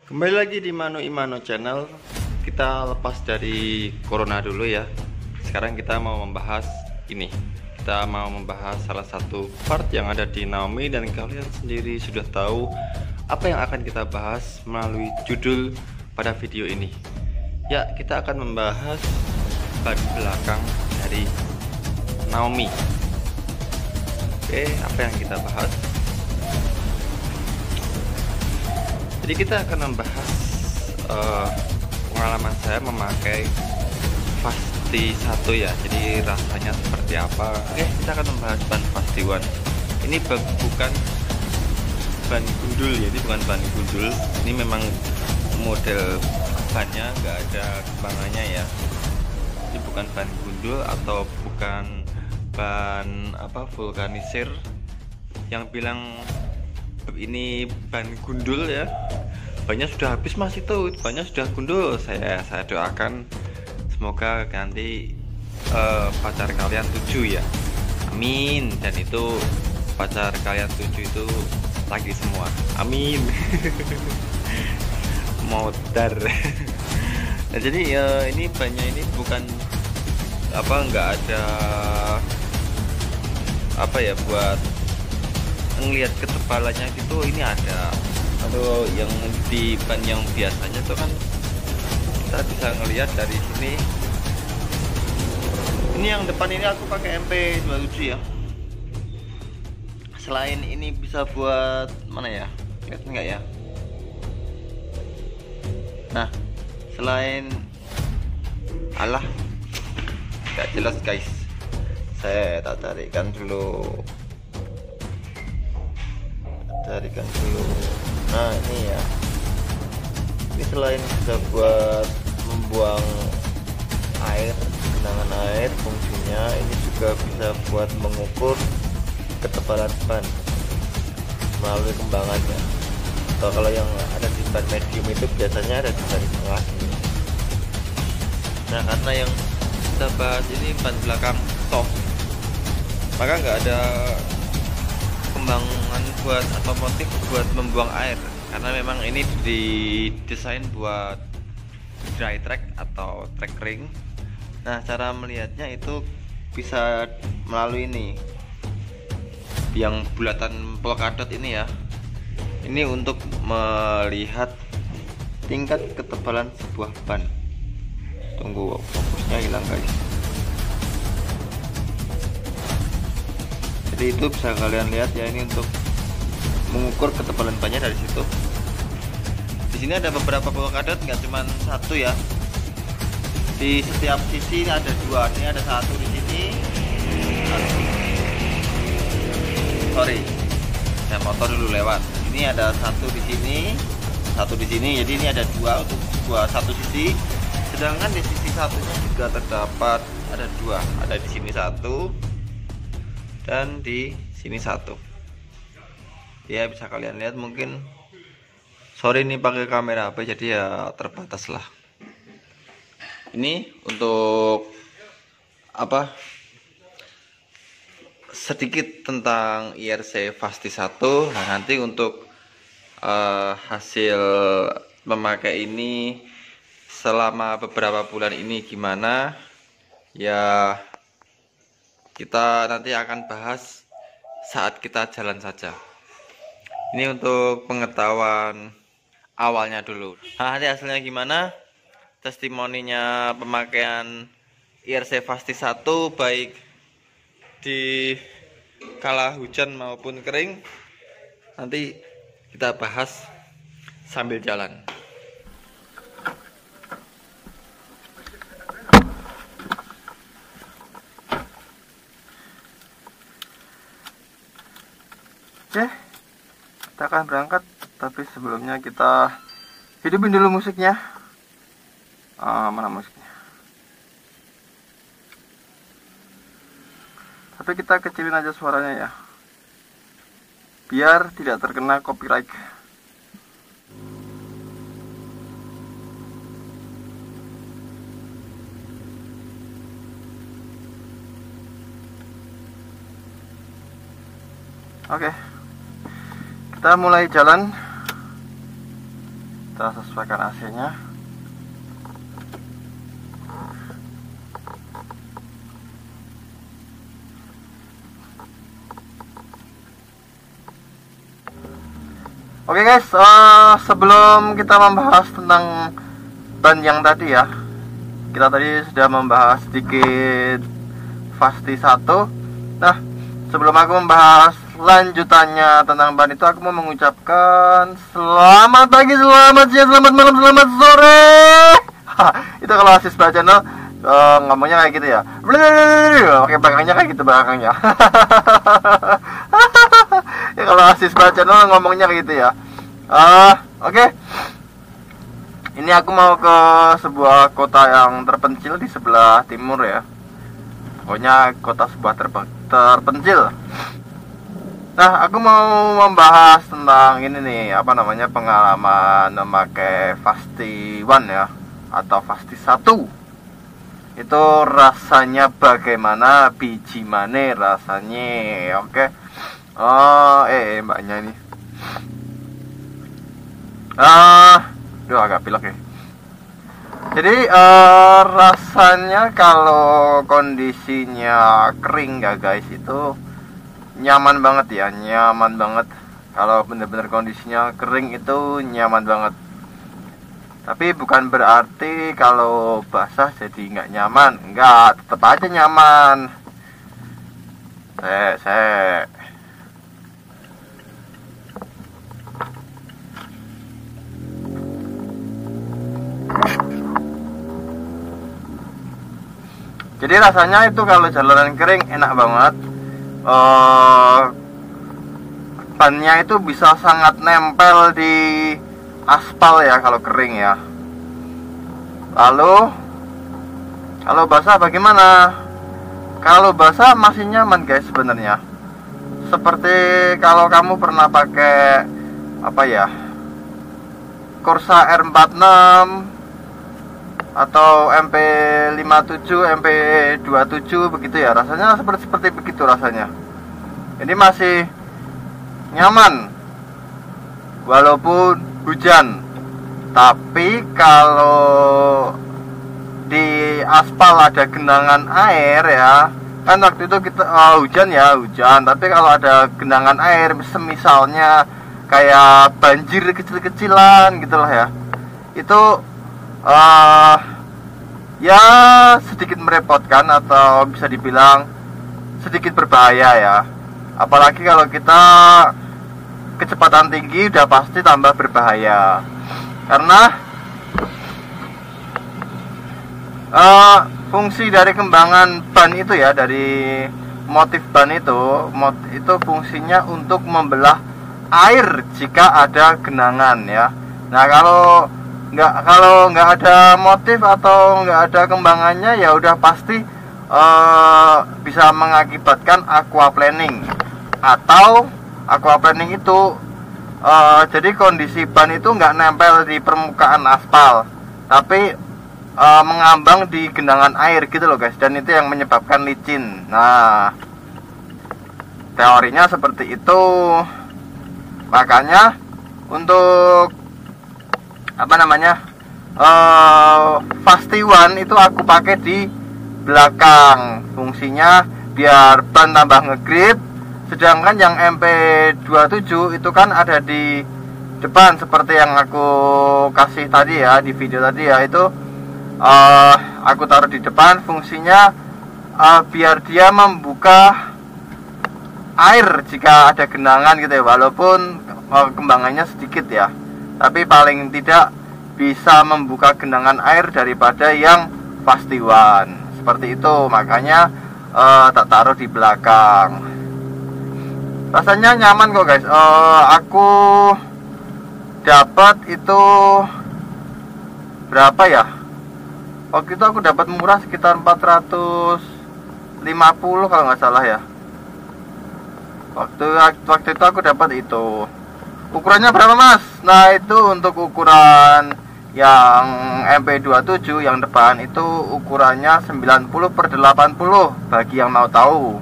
Kembali lagi di Manu Imano Channel. Kita lepas dari corona dulu ya. Sekarang kita mau membahas ini. Kita mau membahas salah satu part yang ada di Naomi, dan kalian sendiri sudah tahu apa yang akan kita bahas melalui judul pada video ini. Ya, kita akan membahas ban belakang dari Naomi. Oke, apa yang kita bahas? Jadi kita akan membahas pengalaman saya memakai Fasti 1 ya. Jadi rasanya seperti apa. Oke, kita akan membahas ban Fasti One. Ini bukan ban gundul ya, ini bukan ban gundul. Ini memang model bannya nggak ada kembangannya ya. Ini bukan ban gundul atau bukan ban vulkanisir yang bilang ini ban gundul ya. Banyak sudah habis mas, itu banyak sudah gundul. Saya doakan semoga nanti pacar kalian 7 ya, amin. Dan itu pacar kalian 7 itu lagi semua, amin. Modar. Nah, jadi ini bannya ini bukan nggak ada buat ngelihat ketebalannya gitu. Ini ada, atau yang di ban yang biasanya tuh kan kita bisa ngelihat dari sini. Ini yang depan ini aku pakai MP27 ya. Selain ini bisa buat mana ya, lihat enggak ya? Nah, selain nggak jelas guys, saya tak carikan dulu. Nah ini ya, ini selain bisa buat membuang air, genangan air, fungsinya ini juga bisa buat mengukur ketebalan ban melalui kembangannya. Atau kalau yang ada di ban medium itu biasanya ada di ban tengah ini. Nah, karena yang kita bahas ini ban belakang soft, maka nggak ada kembangan buat atau motif buat membuang air, karena memang ini didesain buat dry track atau track ring. Nah, cara melihatnya itu bisa melalui ini yang bulatan polkadot ini ya. Ini untuk melihat tingkat ketebalan sebuah ban. Tunggu, fokusnya hilang guys. Jadi itu bisa kalian lihat ya, ini untuk mengukur ketebalan bannya dari situ. Di sini ada beberapa polkadot, nggak cuma satu ya. Di setiap sisi ada 2. Ini ada 1 di sini. Sorry, saya motor dulu lewat. Ini ada 1 di sini, 1 di sini. Jadi ini ada 2 untuk satu sisi. Sedangkan di sisi satunya juga terdapat ada 2. Ada di sini 1 dan di sini 1 ya, bisa kalian lihat. Mungkin sorry ini pakai kamera HP jadi ya terbatas lah. Ini untuk sedikit tentang IRC Fasti 1. Nah, nanti untuk hasil memakai ini selama beberapa bulan ini gimana ya, kita nanti akan bahas saat kita jalan saja. Ini untuk pengetahuan awalnya dulu. Nah, nanti hasilnya gimana, testimoninya pemakaian IRC Fasti 1 baik di kala hujan maupun kering, nanti kita bahas sambil jalan. Oke, kita akan berangkat, tapi sebelumnya kita hidupin dulu musiknya. Mana musiknya? Tapi kita kecilin aja suaranya ya, biar tidak terkena copyright. Oke. Kita mulai jalan. Kita sesuaikan AC-nya. Oke guys, sebelum kita membahas tentang ban yang tadi ya, kita tadi sudah membahas sedikit Fasti 1. Nah, sebelum aku membahas lanjutannya tentang ban itu, aku mau mengucapkan selamat pagi, selamat siang, selamat malam, selamat sore. Itu kalau Asis Bah Channel ngomongnya kayak gitu ya. Oke, belakangnya kayak gitu belakangnya. Ya kalau Asis Bah Channel ngomongnya kayak gitu ya. Oke. Ini aku mau ke sebuah kota yang terpencil di sebelah timur ya. Pokoknya kota sebuah terpencil. Nah, aku mau membahas tentang ini nih, apa namanya, pengalaman memakai Fasti One ya, atau Fasti 1. Itu rasanya bagaimana, biji mane rasanya. Oke. Mbaknya ini. Duh, agak pilek ya. Jadi rasanya kalau kondisinya kering ya guys, itu nyaman banget ya, nyaman banget. Kalau bener-bener kondisinya kering itu nyaman banget. Tapi bukan berarti kalau basah jadi nggak nyaman. Enggak, tetap aja nyaman. Jadi rasanya itu kalau jalanan kering enak banget. Bannya itu bisa sangat nempel di aspal ya kalau kering ya. Lalu kalau basah bagaimana? Kalau basah masih nyaman guys sebenarnya. Seperti kalau kamu pernah pakai apa ya, Corsa R46 atau MP57, MP27 begitu ya, rasanya seperti begitu rasanya. Ini masih nyaman walaupun hujan. Tapi kalau di aspal ada genangan air ya, kan waktu itu kita hujan, tapi kalau ada genangan air semisalnya kayak banjir kecil-kecilan gitulah ya, itu ya sedikit merepotkan atau bisa dibilang sedikit berbahaya ya. Apalagi kalau kita kecepatan tinggi udah pasti tambah berbahaya. Karena fungsi dari kembangan ban itu ya, dari motif ban itu fungsinya untuk membelah air jika ada genangan ya. Nah, kalau nggak ada motif atau nggak ada kembangannya ya udah pasti bisa mengakibatkan aquaplaning. Atau aquaplaning itu jadi kondisi ban itu nggak nempel di permukaan aspal, tapi mengambang di genangan air gitu loh guys, dan itu yang menyebabkan licin. Nah, teorinya seperti itu. Makanya untuk apa namanya, Fasti One itu aku pakai di belakang, fungsinya biar ban tambah ngegrip. Sedangkan yang MP27 itu kan ada di depan seperti yang aku kasih tadi ya, di video tadi ya, itu aku taruh di depan, fungsinya biar dia membuka air jika ada genangan gitu ya, walaupun kembangannya sedikit ya, tapi paling tidak bisa membuka genangan air daripada yang Fasti One. Seperti itu, makanya tak taruh di belakang. Rasanya nyaman kok guys. Aku dapat itu berapa ya? Waktu itu aku dapat murah sekitar 450 kalau nggak salah ya. Waktu itu aku dapat itu. Ukurannya berapa mas? Nah, itu untuk ukuran yang MP27 yang depan itu ukurannya 90/80 bagi yang mau tahu.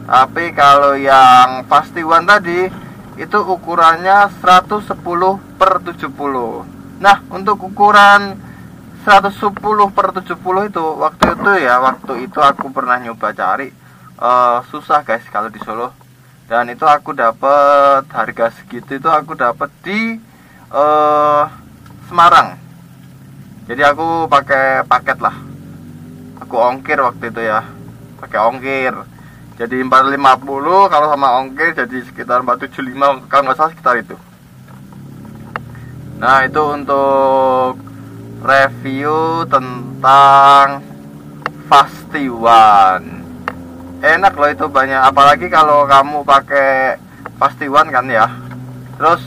Tapi kalau yang Fasti One tadi itu ukurannya 110/70. Nah, untuk ukuran 110/70 itu waktu itu aku pernah nyoba cari, susah guys kalau di Solo. Dan itu aku dapat harga segitu, itu aku dapat di Semarang. Jadi aku pakai paket lah, aku ongkir waktu itu ya, pakai ongkir. Jadi 450, kalau sama ongkir jadi sekitar 475 kalau nggak salah, sekitar itu. Nah, itu untuk review tentang Fasti One. Enak loh itu, banyak, apalagi kalau kamu pakai Fasti One kan ya. Terus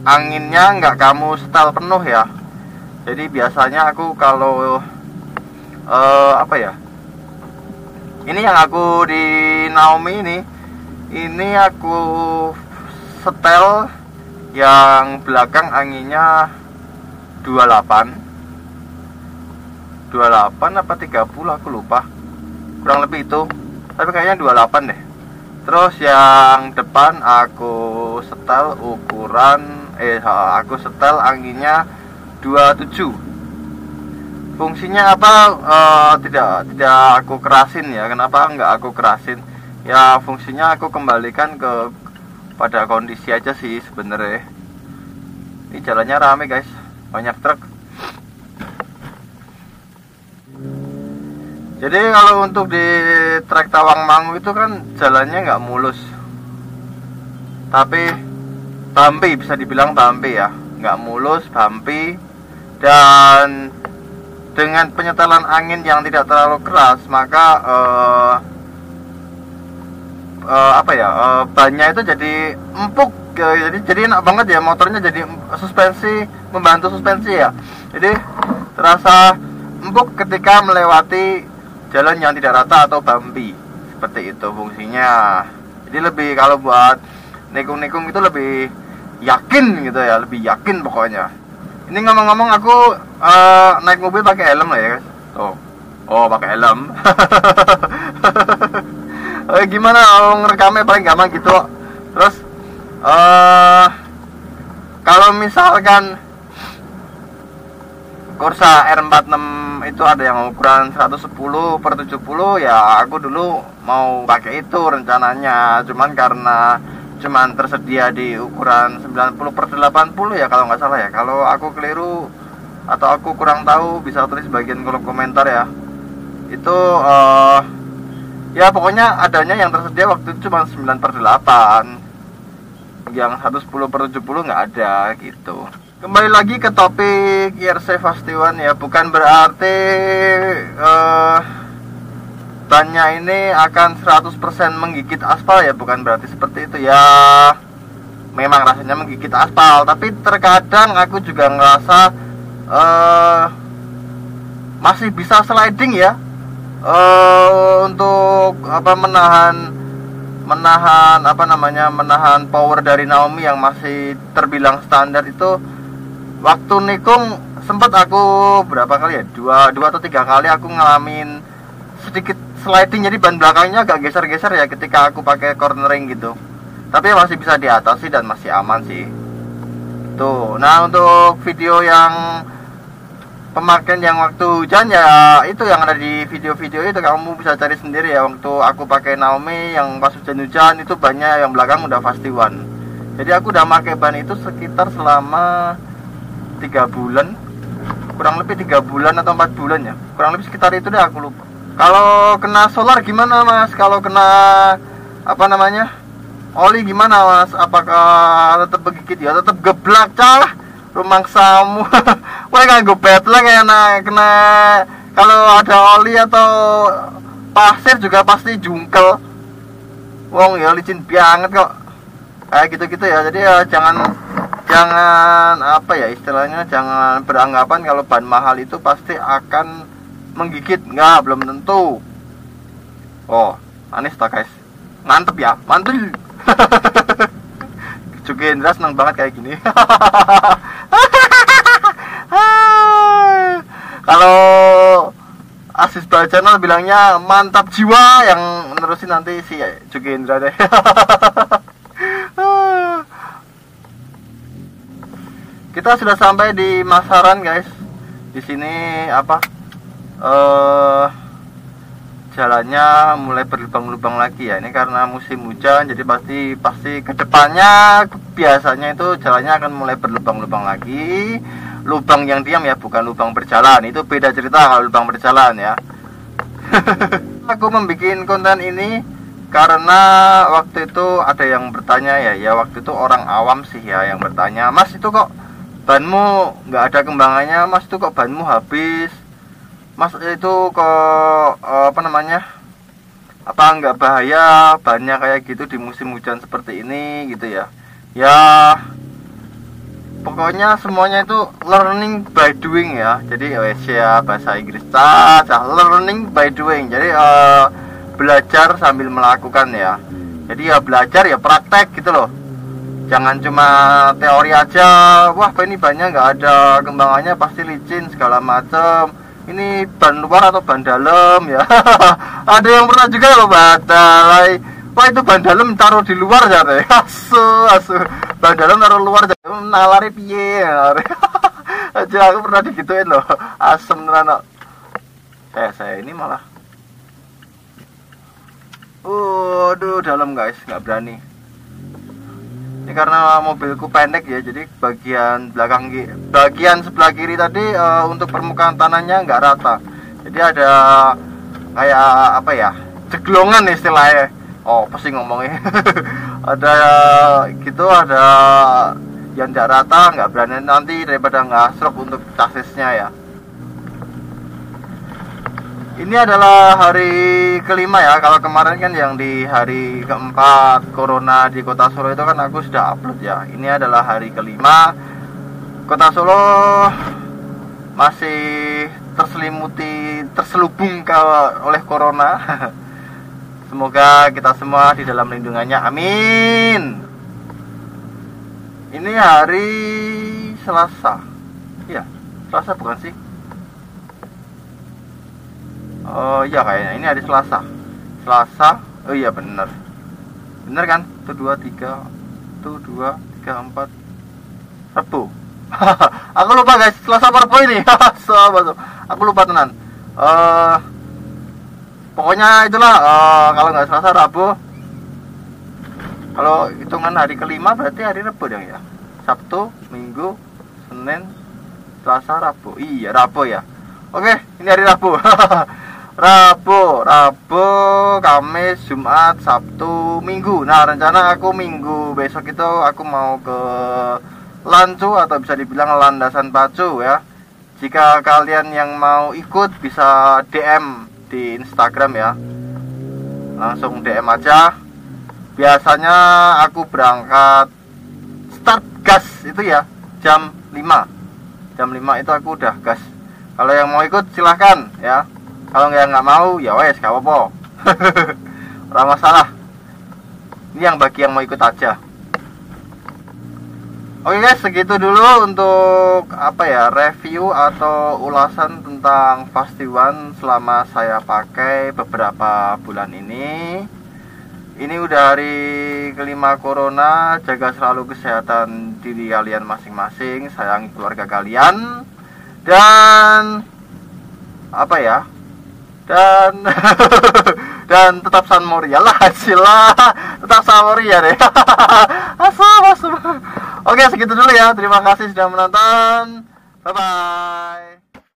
anginnya nggak kamu setel penuh ya. Jadi biasanya aku kalau apa ya, ini yang aku di Naomi ini aku setel yang belakang anginnya 28 apa 30, aku lupa, kurang lebih itu, tapi kayaknya 28 deh. Terus yang depan aku setel aku setel anginnya 27. Fungsinya apa? Tidak aku kerasin ya. Kenapa nggak aku kerasin? Ya fungsinya aku kembalikan pada kondisi aja sih sebenarnya. Ini jalannya rame guys, banyak truk. Jadi kalau untuk di trek Tawangmangu itu kan jalannya nggak mulus, tapi bumpy, bisa dibilang bumpy ya, nggak mulus, bumpy. Dan dengan penyetelan angin yang tidak terlalu keras, maka bannya itu jadi empuk, jadi enak banget ya, motornya jadi suspensi, membantu suspensi ya, jadi terasa empuk ketika melewati jalan yang tidak rata atau bumpy, seperti itu fungsinya. Jadi lebih, kalau buat nikung-nikung itu lebih yakin gitu ya, lebih yakin pokoknya. Ini ngomong-ngomong aku naik mobil pakai helm lah ya guys. Oh pakai helm. Gimana ngerekamnya, paling gampang gitu. Terus kalau misalkan Corsa R46 itu ada yang ukuran 110/70, ya aku dulu mau pakai itu rencananya, cuman tersedia di ukuran 90/80 ya kalau nggak salah ya. Kalau aku keliru atau aku kurang tahu, bisa tulis bagian kolom komentar ya. Itu ya pokoknya adanya yang tersedia waktu itu cuma 9/8, yang 110/70 nggak ada gitu. Kembali lagi ke topik IRC Fasti One ya, bukan berarti bannya ini akan 100% menggigit aspal ya, bukan berarti seperti itu ya. Memang rasanya menggigit aspal, tapi terkadang aku juga ngerasa masih bisa sliding ya, untuk menahan power dari Naomi yang masih terbilang standar itu. Waktu nikung sempat aku berapa kali ya, 2 atau 3 kali aku ngalamin sedikit sliding, jadi ban belakangnya agak geser-geser ya ketika aku pakai cornering gitu. Tapi masih bisa diatasi dan masih aman sih. Tuh, nah untuk video yang pemakaian yang waktu hujan ya, itu yang ada di video-video itu kamu bisa cari sendiri ya. Waktu aku pakai Naomi yang pas hujan-hujan itu bannya yang belakang udah Fasti One. Jadi aku udah pakai ban itu sekitar selama 3 bulan, kurang lebih 3 bulan atau 4 bulan ya, kurang lebih sekitar itu deh, aku lupa. Kalau kena solar gimana mas? Kalau kena oli gimana mas? Apakah tetap begigit ya? Tetap geblak cah rumangsamu. Wah nganggo betleng ya, kena kalau ada oli atau pasir juga pasti jungkel. Wong ya licin banget kok, kayak gitu-gitu ya. Jadi ya jangan istilahnya jangan beranggapan kalau ban mahal itu pasti akan menggigit. Enggak, belum tentu. Oh manis tak guys, mantep ya, mantul. Juga Indra seneng banget kayak gini. Kalau Asis Channel bilangnya mantap jiwa, yang menerusin nanti si Juga Indra deh. Kita kita sudah sampai di Masaran guys. Di sini apa jalannya mulai berlubang-lubang lagi ya. Ini karena musim hujan, jadi pasti kedepannya biasanya itu jalannya akan mulai berlubang-lubang lagi. Lubang yang diam ya, bukan lubang berjalan. Itu beda cerita kalau lubang berjalan ya. Aku membuat konten ini karena waktu itu ada yang bertanya ya waktu itu orang awam sih ya yang bertanya, Mas itu kok banmu nggak ada kembangannya, Mas itu kok banmu habis, Mas itu kok apa namanya, apa nggak bahaya bannya kayak gitu di musim hujan seperti ini gitu ya. Ya pokoknya semuanya itu learning by doing ya. Jadi ya bahasa Inggris saja, learning by doing. Jadi belajar sambil melakukan ya. Jadi ya belajar ya praktek gitu loh. Jangan cuma teori aja. Wah ini bannya nggak ada kembangannya, pasti licin segala macam. Ini ban luar atau ban dalam ya. Ada yang pernah juga loh badai. Wah itu ban dalam taruh di luar ya teh. Asu. Ban dalam taruh luar jadi nalari piye ya. Aja aku pernah digituin loh. Asem tenan. Saya ini malah. Aduh dalam guys, nggak berani. Ini karena mobilku pendek ya, jadi bagian sebelah kiri tadi untuk permukaan tanahnya nggak rata. Jadi ada kayak apa ya, ceglongan istilahnya. Oh pasti ngomongnya. Ada gitu, ada yang nggak rata, nggak berani nanti daripada nggak stroke untuk chassisnya ya. Ini adalah hari kelima ya. Kalau kemarin kan yang di hari keempat corona di Kota Solo itu kan aku sudah upload ya. Ini adalah hari kelima. Kota Solo masih terselubung oleh corona. Semoga kita semua di dalam lindungannya, amin. Ini hari Selasa. Iya, Selasa bukan sih? Oh iya kayaknya ini hari Selasa. Oh iya bener kan? Itu 2, 3 4 Rabu. Aku lupa guys, Selasa apa Rabu ini? Aku lupa tenan. Pokoknya itulah kalau nggak Selasa Rabu. Kalau hitungan hari kelima berarti hari Rabu dong ya. Sabtu, Minggu, Senin, Selasa, Rabu. Iya Rabu ya. Oke, ini hari Rabu. Rabu, Kamis, Jumat, Sabtu, Minggu. Nah rencana aku Minggu besok itu aku mau ke Lancu atau bisa dibilang Landasan Pacu ya. Jika kalian yang mau ikut bisa DM di Instagram ya. Langsung DM aja. Biasanya aku berangkat start gas itu ya jam 5. Jam 5 itu aku udah gas. Kalau yang mau ikut silahkan ya. Kalau nggak mau ya wes gak apa-apa. Ora masalah. Ini yang bagi yang mau ikut aja. Oke guys, segitu dulu untuk apa ya, review atau ulasan tentang Fast One selama saya pakai beberapa bulan ini. Ini udah hari kelima corona. Jaga selalu kesehatan diri kalian masing-masing, sayangi keluarga kalian, dan apa ya, dan tetap San Moria lah, sila tetap San Moria deh. Asal. Oke segitu dulu ya, terima kasih sudah menonton, bye bye.